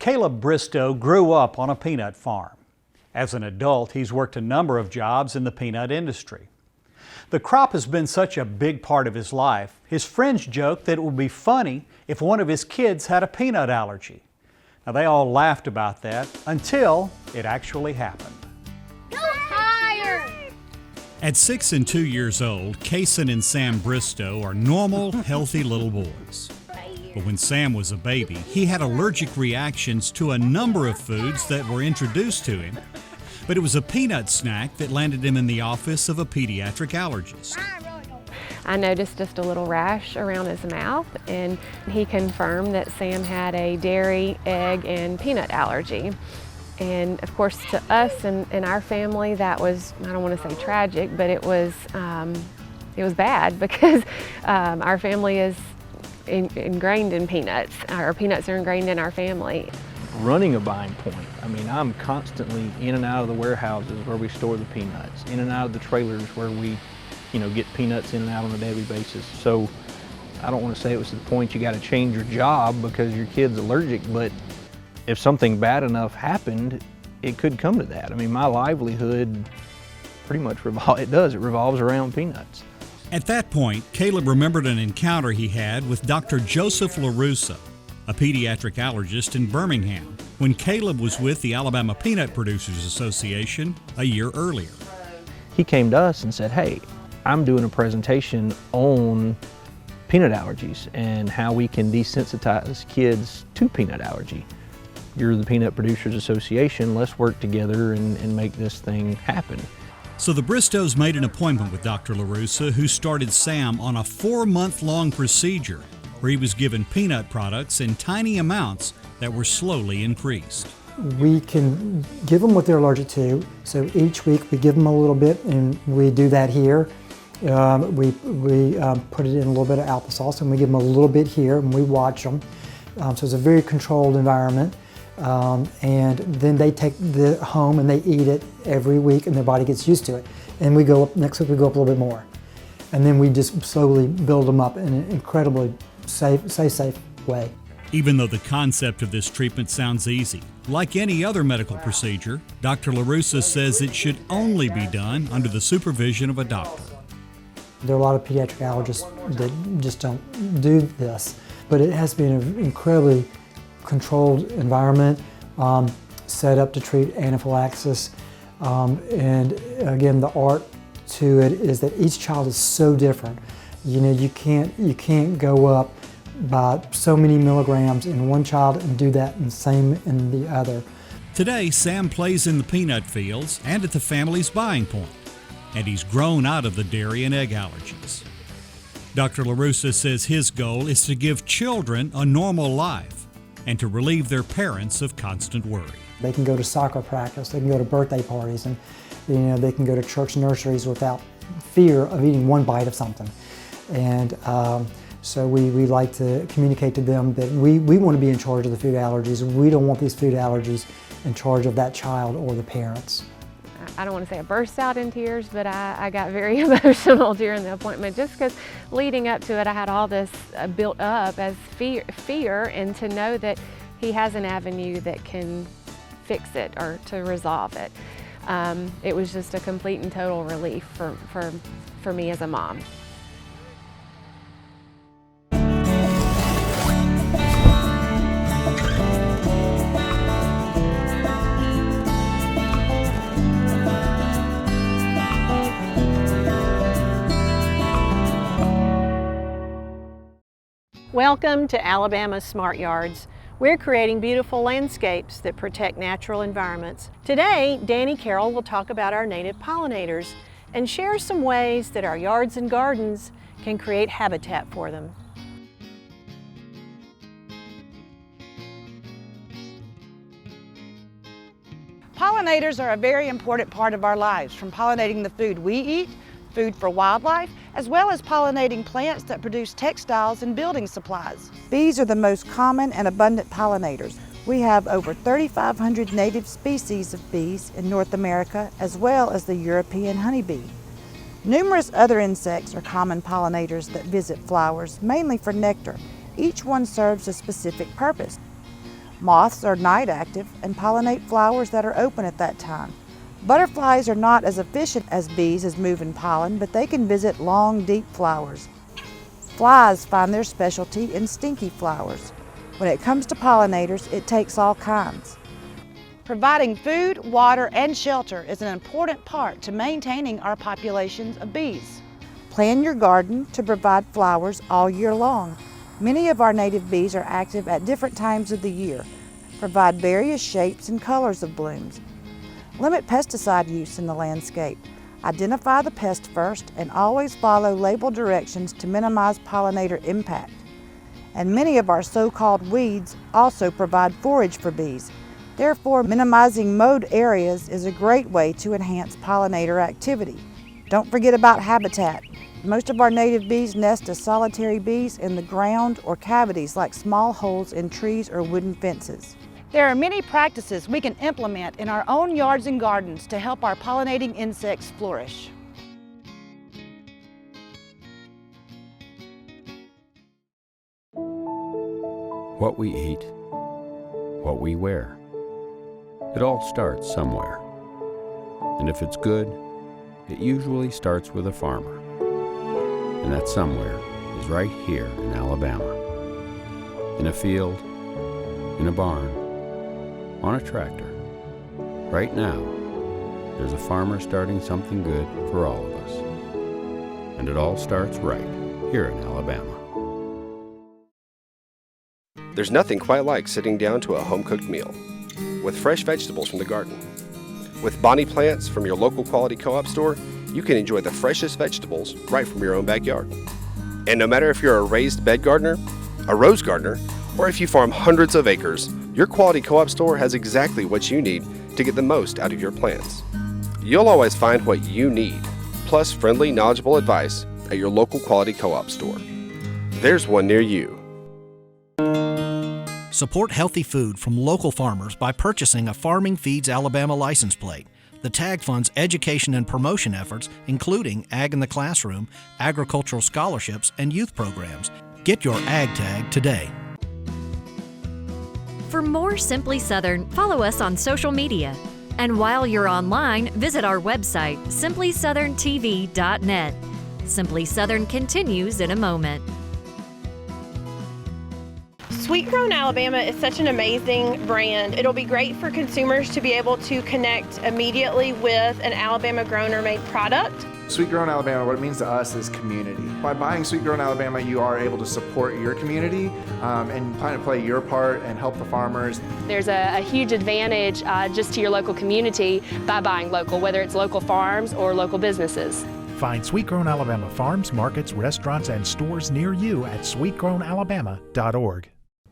Caleb Bristow grew up on a peanut farm. As an adult, he's worked a number of jobs in the peanut industry. The crop has been such a big part of his life, his friends joke that it would be funny if one of his kids had a peanut allergy. Now, they all laughed about that until it actually happened. Go higher! At 6 and 2 years old, Kason and Sam Bristow are normal, healthy little boys. But when Sam was a baby, he had allergic reactions to a number of foods that were introduced to him. But it was a peanut snack that landed him in the office of a pediatric allergist. I noticed just a little rash around his mouth, and he confirmed that Sam had a dairy, egg, and peanut allergy. And of course, to us and our family, that was, I don't want to say tragic, but it was bad because our family is ingrained in peanuts. Our peanuts are ingrained in our family. Running a buying point. I mean, I'm constantly in and out of the warehouses where we store the peanuts, in and out of the trailers where we, get peanuts in and out on a daily basis. So I don't want to say it was to the point you got to change your job because your kid's allergic, but if something bad enough happened, it could come to that. I mean, my livelihood pretty much revolves around peanuts. At that point, Caleb remembered an encounter he had with Dr. Joseph LaRussa, a pediatric allergist in Birmingham, when Caleb was with the Alabama Peanut Producers Association a year earlier. He came to us and said, hey, I'm doing a presentation on peanut allergies and how we can desensitize kids to peanut allergy. You're the Peanut Producers Association, let's work together and make this thing happen. So the Bristows made an appointment with Dr. LaRussa, who started Sam on a 4-month-long procedure where he was given peanut products in tiny amounts that were slowly increased. We can give them what they're allergic to, so each week we give them a little bit, and we do that here. We put it in a little bit of applesauce, and we give them a little bit here, and we watch them. So it's a very controlled environment. And then they take it home and they eat it every week, and their body gets used to it. And we go up, next week we go up a little bit more. And then we just slowly build them up in an incredibly safe way. Even though the concept of this treatment sounds easy, like any other medical procedure, Dr. LaRussa says it should only be done under the supervision of a doctor. There are a lot of pediatric allergists that just don't do this, but it has to be in an incredibly controlled environment, set up to treat anaphylaxis. And again, the art to it is that each child is so different. You can't go up by so many milligrams in one child and do that and same in the other. Today, Sam plays in the peanut fields and at the family's buying point, and he's grown out of the dairy and egg allergies. Dr. LaRussa says his goal is to give children a normal life and to relieve their parents of constant worry. They can go to soccer practice, they can go to birthday parties, and they can go to church nurseries without fear of eating one bite of something. And so we like to communicate to them that we want to be in charge of the food allergies. We don't want these food allergies in charge of that child or the parents. I don't want to say I burst out in tears, but I got very emotional during the appointment just because leading up to it I had all this built up as fear, and to know that he has an avenue that can fix it or to resolve it. It was just a complete and total relief for me as a mom. Welcome to Alabama Smart Yards. We're creating beautiful landscapes that protect natural environments. Today, Dani Carroll will talk about our native pollinators and share some ways that our yards and gardens can create habitat for them. Pollinators are a very important part of our lives, from pollinating the food we eat, food for wildlife, as well as pollinating plants that produce textiles and building supplies. Bees are the most common and abundant pollinators. We have over 3,500 native species of bees in North America, as well as the European honeybee. Numerous other insects are common pollinators that visit flowers, mainly for nectar. Each one serves a specific purpose. Moths are night active and pollinate flowers that are open at that time. Butterflies are not as efficient as bees as moving pollen, but they can visit long, deep flowers. Flies find their specialty in stinky flowers. When it comes to pollinators, it takes all kinds. Providing food, water, and shelter is an important part to maintaining our populations of bees. Plan your garden to provide flowers all year long. Many of our native bees are active at different times of the year. Provide various shapes and colors of blooms. Limit pesticide use in the landscape. Identify the pest first and always follow label directions to minimize pollinator impact. And many of our so-called weeds also provide forage for bees. Therefore, minimizing mowed areas is a great way to enhance pollinator activity. Don't forget about habitat. Most of our native bees nest as solitary bees in the ground or cavities like small holes in trees or wooden fences. There are many practices we can implement in our own yards and gardens to help our pollinating insects flourish. What we eat, what we wear. It all starts somewhere. And if it's good, it usually starts with a farmer. And that somewhere is right here in Alabama. In a field, in a barn, on a tractor. Right now, there's a farmer starting something good for all of us. And it all starts right here in Alabama. There's nothing quite like sitting down to a home-cooked meal with fresh vegetables from the garden. With Bonnie plants from your local quality co-op store, you can enjoy the freshest vegetables right from your own backyard. And no matter if you're a raised bed gardener, a rose gardener, or if you farm hundreds of acres, your quality co-op store has exactly what you need to get the most out of your plants. You'll always find what you need, plus friendly, knowledgeable advice at your local quality co-op store. There's one near you. Support healthy food from local farmers by purchasing a Farming Feeds Alabama license plate. The tag funds education and promotion efforts, including Ag in the Classroom, agricultural scholarships, and youth programs. Get your Ag tag today. For more Simply Southern, follow us on social media. And while you're online, visit our website, simplysouthern.tv.net. Simply Southern continues in a moment. Sweet Grown Alabama is such an amazing brand. It'll be great for consumers to be able to connect immediately with an Alabama grown or made product. Sweet Grown Alabama, what it means to us is community. By buying Sweet Grown Alabama, you are able to support your community and kind of play your part and help the farmers. There's a huge advantage just to your local community by buying local, whether it's local farms or local businesses. Find Sweet Grown Alabama farms, markets, restaurants, and stores near you at sweetgrownalabama.org.